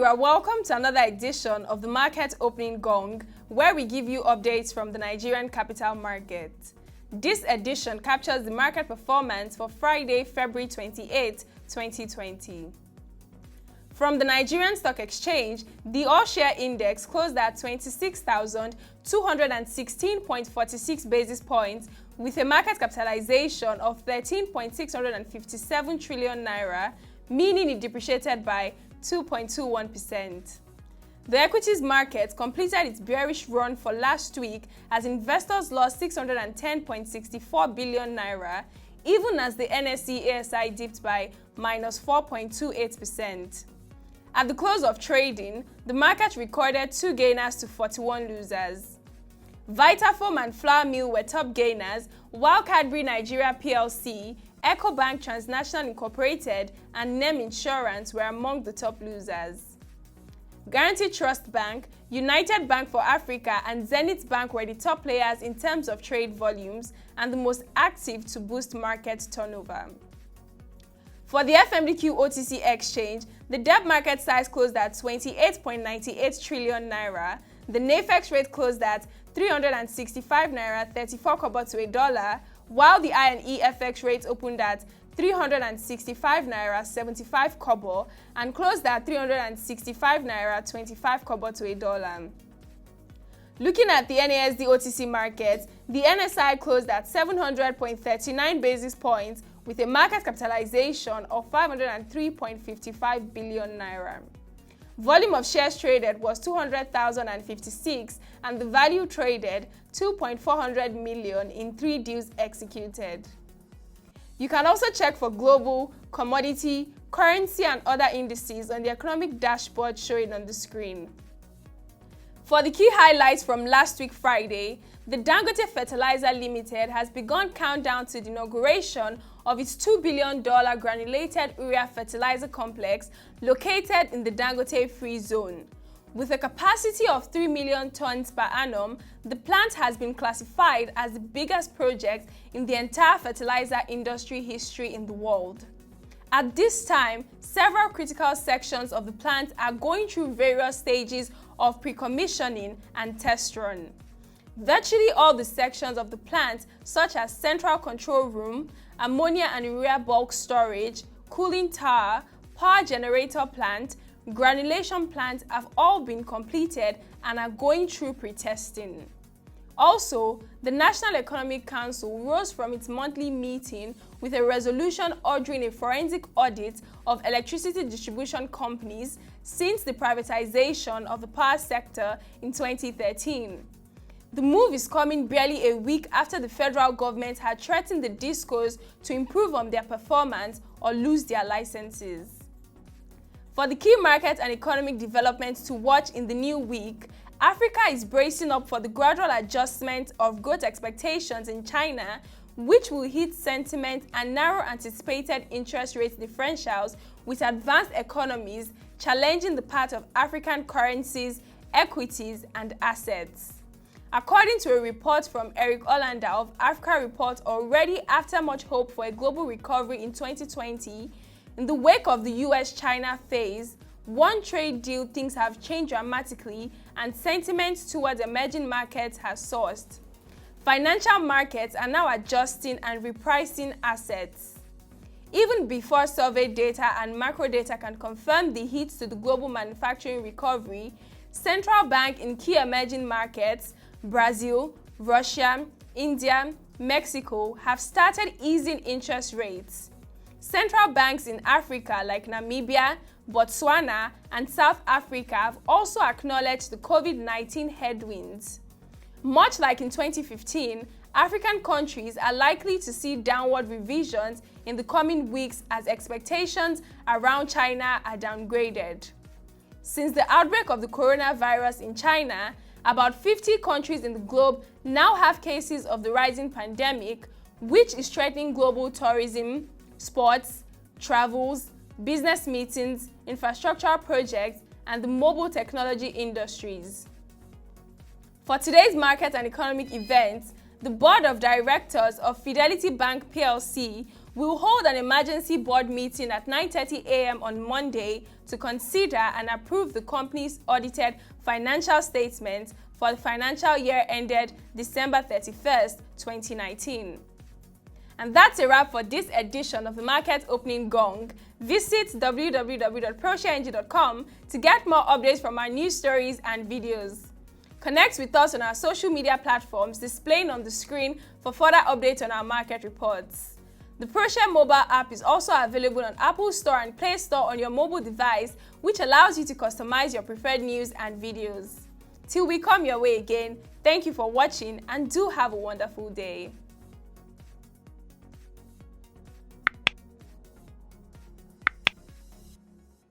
You are welcome to another edition of the Market Opening Gong, where we give you updates from the Nigerian capital market. This edition captures the market performance for Friday, February 28, 2020. From the Nigerian Stock Exchange, the all-share index closed at 26,216.46 basis points with a market capitalization of 13.657 trillion naira, meaning it depreciated by 2.21%. The equities market completed its bearish run for last week as investors lost 610.64 billion naira, even as the NSE-ASI dipped by minus 4.28%. At the close of trading, the market recorded 2 gainers to 41 losers. Vitafoam and Flour Mill were top gainers, while Cadbury Nigeria PLC, EcoBank Transnational Incorporated, and NEM Insurance were among the top losers. Guaranty Trust Bank, United Bank for Africa, and Zenith Bank were the top players in terms of trade volumes and the most active to boost market turnover. For the FMDQ OTC exchange, the debt market size closed at 28.98 trillion naira. The NAFEX rate closed at 365 naira 34 kobo to a dollar, while the I&E FX rate opened at 365 naira 75 kobo and closed at 365 naira 25 kobo to a dollar. Looking at the NASD OTC market, the NSI closed at 700.39 basis points with a market capitalization of 503.55 billion naira. Volume of shares traded was 200,056 and the value traded 2.400 million in 3 deals executed. You can also check for global, commodity, currency and other indices on the economic dashboard showing on the screen. For the key highlights from last week Friday, the Dangote Fertilizer Limited has begun countdown to the inauguration of its $2 billion granulated urea fertilizer complex located in the Dangote Free Zone. With a capacity of 3 million tons per annum, the plant has been classified as the biggest project in the entire fertilizer industry history in the world. At this time, several critical sections of the plant are going through various stages of pre-commissioning and test run. Virtually all the sections of the plant, such as central control room, ammonia and urea bulk storage, cooling tower, power generator plant, granulation plant have all been completed and are going through pre-testing. Also, the National Economic Council rose from its monthly meeting with a resolution ordering a forensic audit of electricity distribution companies since the privatization of the power sector in 2013. The move is coming barely a week after the federal government had threatened the discos to improve on their performance or lose their licenses. For the key market and economic developments to watch in the new week, Africa is bracing up for the gradual adjustment of growth expectations in China, which will hit sentiment and narrow anticipated interest rate differentials with advanced economies challenging the path of African currencies, equities, and assets. According to a report from Eric Olander of Africa Report, already after much hope for a global recovery in 2020, in the wake of the US-China phase, one trade deal, things have changed dramatically and sentiment towards emerging markets has soared. Financial markets are now adjusting and repricing assets. Even before survey data and macro data can confirm the hits to the global manufacturing recovery, central banks in key emerging markets, Brazil, Russia, India, Mexico have started easing interest rates. Central banks in Africa like Namibia, Botswana, and South Africa have also acknowledged the COVID-19 headwinds. Much like in 2015, African countries are likely to see downward revisions in the coming weeks as expectations around China are downgraded. Since the outbreak of the coronavirus in China, about 50 countries in the globe now have cases of the rising pandemic, which is threatening global tourism, sports, travels, business meetings, infrastructural projects, and the mobile technology industries. For today's market and economic events, the Board of Directors of Fidelity Bank PLC We'll hold an emergency board meeting at 9:30 a.m. on Monday to consider and approve the company's audited financial statements for the financial year ended December 31st, 2019. And that's a wrap for this edition of the Market Opening Gong. Visit www.proshareng.com to get more updates from our news stories and videos. Connect with us on our social media platforms displaying on the screen for further updates on our market reports. The ProShare mobile app is also available on Apple Store and Play Store on your mobile device, which allows you to customize your preferred news and videos. Till we come your way again, thank you for watching and do have a wonderful day.